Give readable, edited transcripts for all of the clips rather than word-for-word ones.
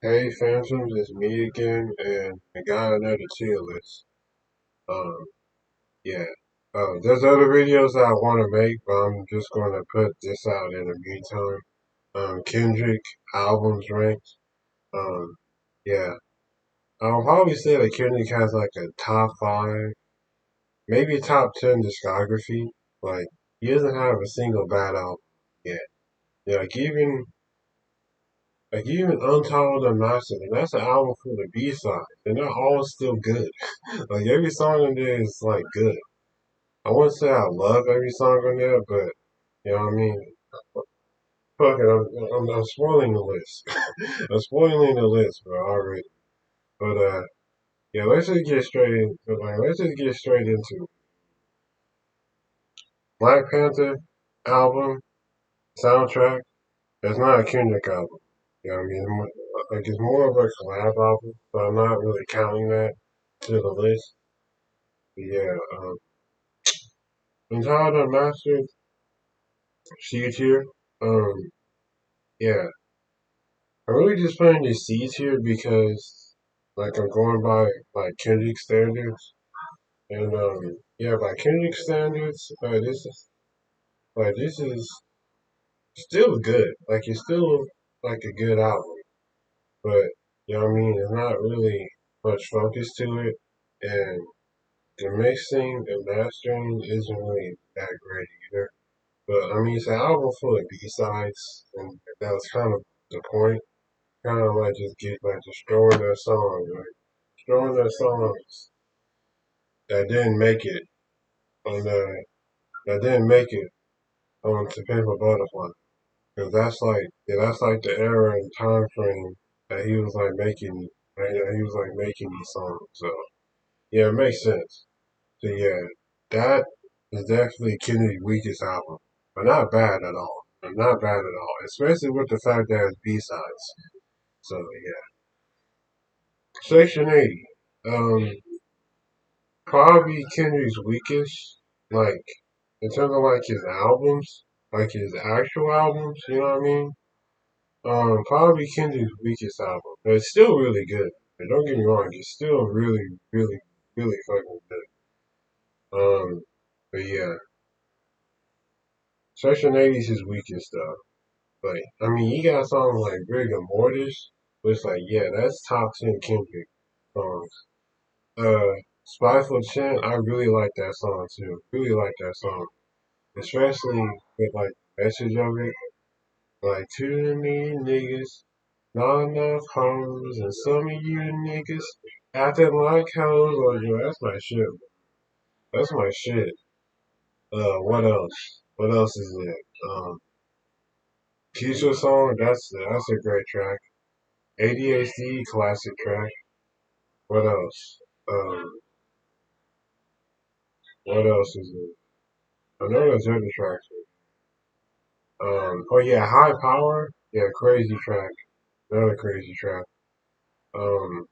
Hey Phantoms, it's me again, and I got another tier list. Um, yeah. There's other videos that I want to make, but I'm just going to put this out in the meantime. Kendrick albums ranked. Um, yeah. I'll probably say that Kendrick has like a top five, maybe top 10 discography. Like, he doesn't have a single bad album yet. Yeah, like even Untitled Unmastered, and that's an album full of B-sides, and they're all still good. Like every song on there is like good. I wouldn't say I love every song on there, but you know what I mean. Fuck it, I'm spoiling the list. I'm spoiling the list, bro, already. But yeah, let's just get straight into Black Panther album soundtrack. It's not a Kendrick album. You know what I mean? Like it's more of a collab album, so I'm not really counting that to the list. But yeah, Entitled Unmastered, C tier. Um, yeah, I'm really just putting the C tier because, like, I'm going by like Kendrick standards, and yeah, by Kendrick standards, this is still good. Like, it's still like a good album, but you know what I mean. There's not really much focus to it, and the mixing and mastering isn't really that great either. But I mean, it's an album full of B sides, and that was kind of the point. Kind of like just get like destroying their songs, right? Destroying their songs that didn't make it on the that didn't make it on To Pimp a Butterfly, because that's like the era and time frame that he was like making, right? He was like making these songs. So yeah, it makes sense. So yeah, that is definitely Kennedy's weakest album, but not bad at all. Not bad at all, especially with the fact that it's B sides. So yeah, Section 80. Um, Probably Kendrick's weakest, like in terms of like his albums, like his actual albums. You know what I mean? Probably Kendrick's weakest album, but it's still really good. And don't get me wrong, it's still really, really, really fucking good. But yeah, Section 80 is his weakest stuff. But I mean, he got songs like Rigor Mortis, which like yeah, that's top 10 Kendrick songs. Uh, Spiteful Chin, I really like that song too. Really like that song. Especially with like the message of it. Like too many niggas, not enough hoes, and some of you niggas acting like hoes. Or yo, that's my shit. That's my shit. What else? What else is it? Keisha song. That's a great track. ADHD classic track. What else? Um, what else is it? I know there's other tracks. Oh yeah, High Power. Yeah, crazy track. Another crazy track. Um,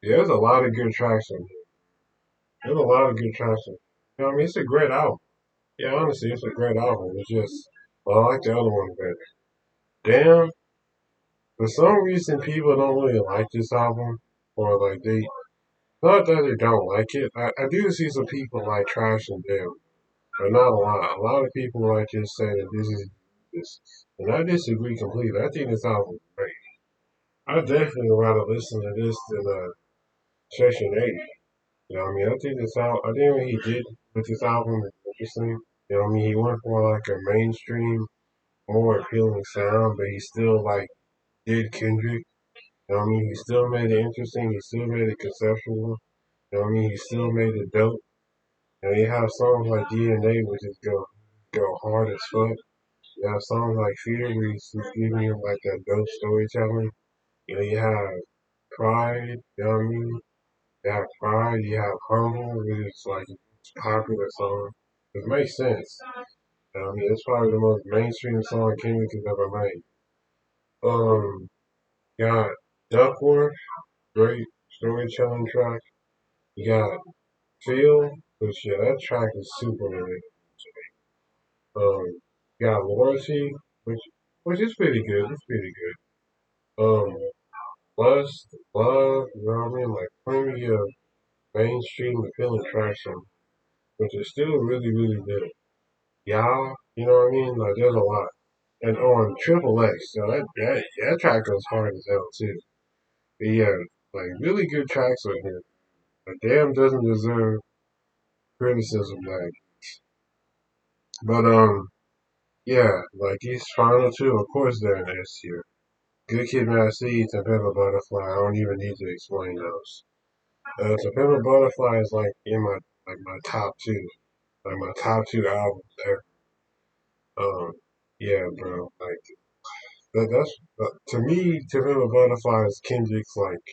yeah, there's a lot of good tracks in here. There's a lot of good tracks in here. You know what I mean? It's a great album. Yeah, honestly, it's a great album. It's just, well, I like the other one better. Damn, for some reason, people don't really like this album, or like not that they don't like it. I do see some people like trashing them, but not a lot. A lot of people like just saying that this is this, and I disagree completely. I think this album is great. I definitely would rather listen to this than Session 80. You know what I mean? I think this album, I think what he did with this album is interesting. You know what I mean? He went for like a mainstream, more appealing sound, but he still like did Kendrick. You know what I mean? He still made it interesting. He still made it conceptual. You know what I mean? He still made it dope. And you have songs like DNA, which is go hard as fuck. You have songs like Fear, where he's giving you like that dope storytelling. You know, you have Pride. You know what I mean? You have Pride. You have Humble, which is like a popular song. It makes sense. You know what I mean? It's probably the most mainstream song Kendrick has ever made. Um, got Duckworth, great storytelling track. You got Feel, which yeah, that track is super related. You got Loyalty, which is pretty good. It's pretty good. Plus, love, you know what I mean? Like plenty of mainstream appealing tracks on, which is still really, really good. Y'all, you know what I mean? Like there's a lot. And on Triple X, so that track goes hard as hell too. But yeah, like really good tracks on here. But damn doesn't deserve criticism like. But yeah, like these final two, of course they're in S tier. Good Kid, Mad City, To Pimp a Butterfly. I don't even need to explain those. To Pimp a Butterfly is like in my top two, like my top two albums there. Um, yeah, bro. Like that's to me, To Pimp a Butterfly is Kendrick's like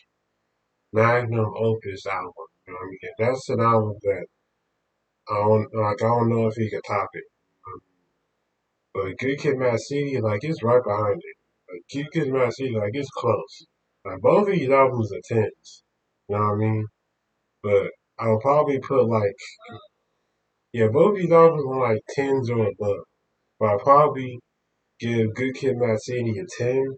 magnum opus album. You know what I mean? That's an album that I don't know if he could top it. But Good Kid, Mad City, like it's right behind it. Like Good Kid, Mad City, like it's close. Like both of these albums are tens. You know what I mean? But I'll probably put like yeah, both of these albums are like tens or above. But I'll probably give Good Kid, Mad City a 10,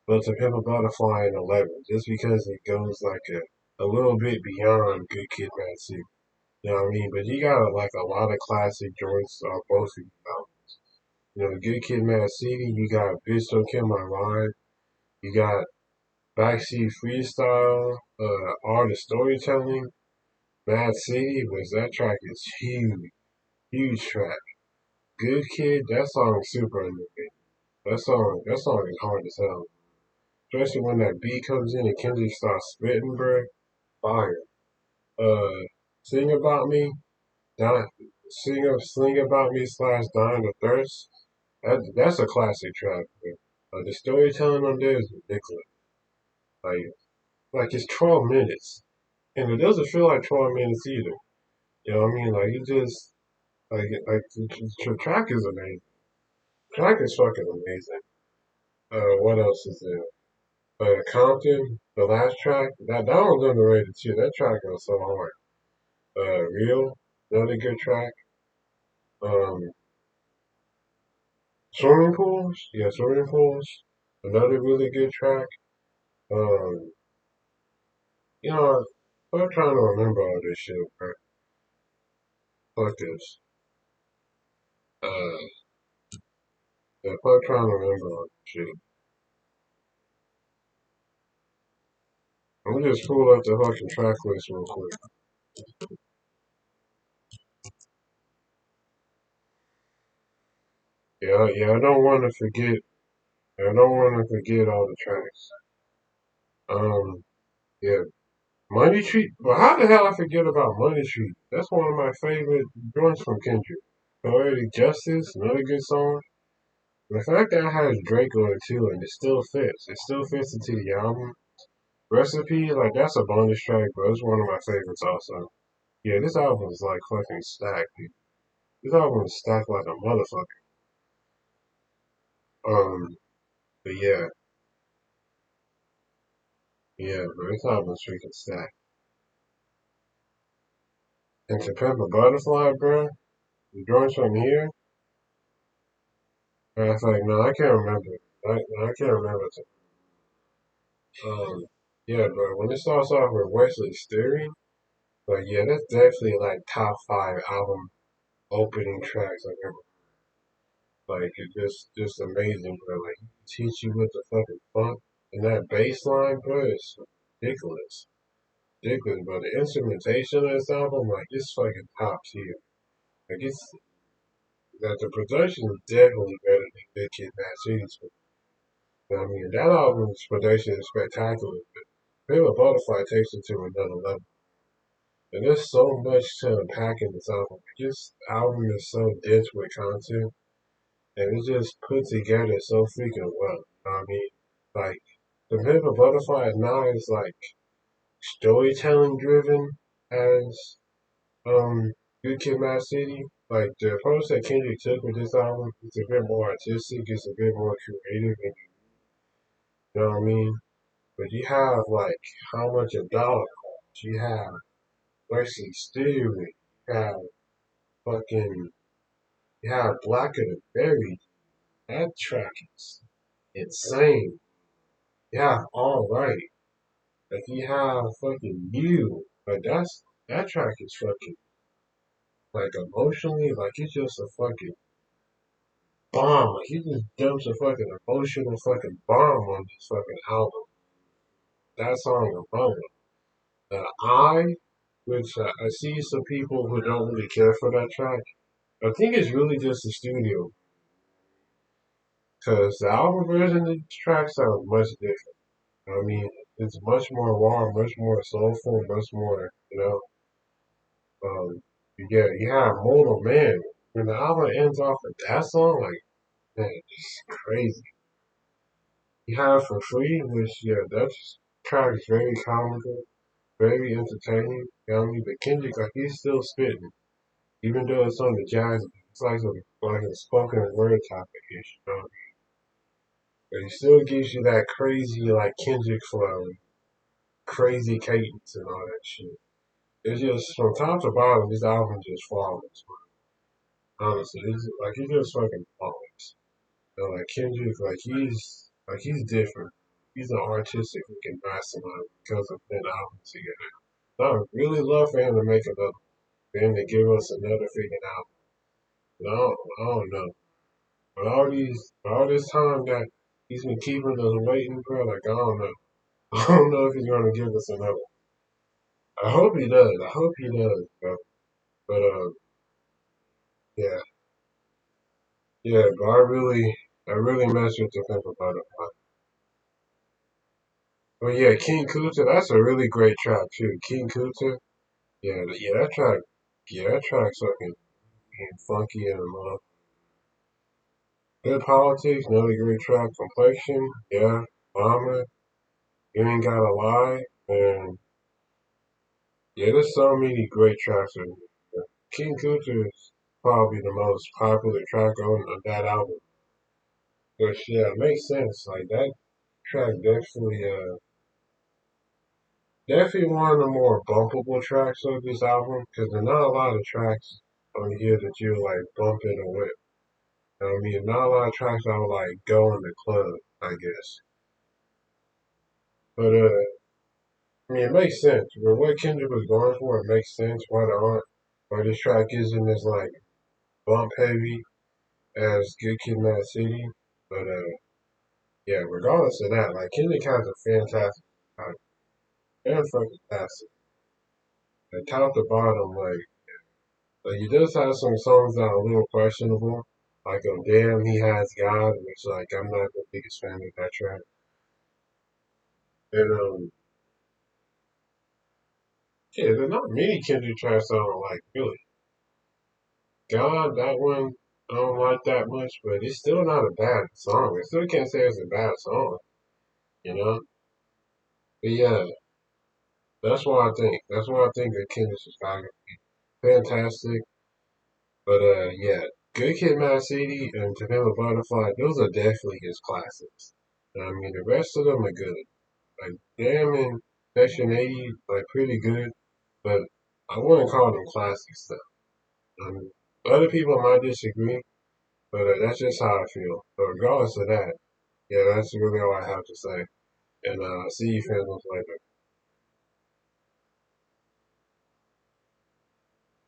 but To Pimp a Butterfly an 11, just because it goes like a little bit beyond Good Kid, Mad City. You know what I mean? But you got like a lot of classic joints on both of these albums. You know, Good Kid, Mad City, you got Bitch Don't Kill My Vibe, you got Backseat Freestyle, Art of Storytelling, Mad City, which that track is huge, huge track. Good Kid, that song is super underrated. That song is hard as hell. Especially when that beat comes in and Kendrick starts spitting, bro. Fire. Uh, Sing About Me, Die, Sing About Me slash Dying of Thirst. That's a classic track, bro. The storytelling on there is ridiculous. Like, like it's 12 minutes. And it doesn't feel like 12 minutes either. You know what I mean? Like, it just, like the track is amazing. Track is fucking amazing. What else is there? Compton, the last track, that one's underrated too. That track goes so hard. Real, another good track. Um, Swimming pools, yeah, swimming pools, another really good track. Um, you know, I'm trying to remember all this shit, bro. Fuck this. Uh, if I'm trying to remember all this shit, I'm gonna just pull up the fucking track list real quick. Yeah, yeah, I don't want to forget. I don't want to forget all the tracks. Um, yeah, Money Tree. But how the hell I forget about Money Tree? That's one of my favorite joints from Kendrick. Poetic Justice, another good song. The fact that it has Drake on it too, and it still fits. It still fits into the album. Recipe, like that's a bonus track, but it's one of my favorites also. Yeah, this album is like fucking stacked, dude. This album is stacked like a motherfucker. But yeah, yeah, bro, this album is freaking stacked. And to Pimp a Butterfly, bro, the joints from here, and it's like, no, I can't remember. I can't remember. Yeah, bro, when it starts off with Wesley steering, like, yeah, that's definitely like top five album opening tracks I've ever. Like, it's just amazing, bro. Like, he teach you with the fucking funk and that bass line, bro, is ridiculous. Ridiculous, bro. The instrumentation of this album, like, it's fucking top tier. Like, it's that the production is definitely better than Big Kid, Mad City's. You know what I mean? That album's production is spectacular, but Pale Butterfly takes it to another level. And there's so much to unpack in this album. This album is so dense with content, and it's just put together so freaking well. You know what I mean? Like, the Pimp Butterfly is not as, like, storytelling driven as, Good Kid Mad City. Like, the approach that Kendrick took with this album is a bit more artistic, it's a bit more creative, and you know what I mean? But you have, like, how much a dollar costs. You have Mercy Steering. You have fucking, you have Blacker Than Berry. That track is insane. Yeah, all right. Like you have fucking you. Like that track is fucking like emotionally, like it's just a fucking bomb. Like he just dumps a fucking emotional fucking bomb on this fucking album. That song alone. Which I see some people who don't really care for that track. I think it's really just the studio, because the album version of the track sounds much different. I mean, it's much more warm, much more soulful, much more, yeah, you have Mortal Man. When the album ends off with that song, like, man, it's crazy. You have For Free, which, yeah, that track is very comical, very entertaining, you know what I mean? But Kendrick, like, he's still spitting, even though it's on the jazz, it's like a spoken word type of ish, you know? But he still gives you that crazy, like, Kendrick flow, crazy cadence and all that shit. It's just, from top to bottom, this album just flawless, honestly. He's just fucking flawless. You know, like Kendrick, like he's different. He's an artistic fucking mastermind because of that album together. So I would really love for him to make another, for him to give us another freaking album. But I don't know. But all this time that he's been keeping us waiting, bro, like I don't know. I don't know if he's gonna give us another. I hope he does. I hope he does, bro. But yeah, yeah. But I really messed with the Pimp a Butterfly. But yeah, King Kunta, that's a really great track too. King Kunta, yeah, that track's fucking funky and good politics, another great track. Complexion, yeah, Mama, you ain't gotta lie, and yeah, there's so many great tracks in here. King Kunta is probably the most popular track on that album, which yeah, it makes sense. Like that track definitely one of the more bumpable tracks of this album, because there's not a lot of tracks on here that you like bumping or whip. I mean, not a lot of tracks I would like go in the club, I guess. But I mean, it makes sense. But what Kendrick was going for, it makes sense why the art, why this track isn't as like bump heavy as Good Kid, Mad City. But yeah, regardless of that, like Kendrick has a fantastic, and fucking fantastic, like top to bottom, like he does have some songs that are a little questionable. Like Damn He Has God, which like I'm not the biggest fan of that track. And yeah, there's not many Kendrick tracks I don't like really. God, that one I don't like that much, but it's still not a bad song. I still can't say it's a bad song, you know? But yeah, that's what I think. That's what I think that Kendrick's discography. Fantastic. But yeah, Good Kid, Mad City, and To Pimp a Butterfly, those are definitely his classics. I mean, the rest of them are good. Like, Damn and Section 80, like, pretty good, but I wouldn't call them classic stuff. Other people might disagree, but that's just how I feel. But regardless of that, yeah, that's really all I have to say. And see you fans later.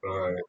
All right.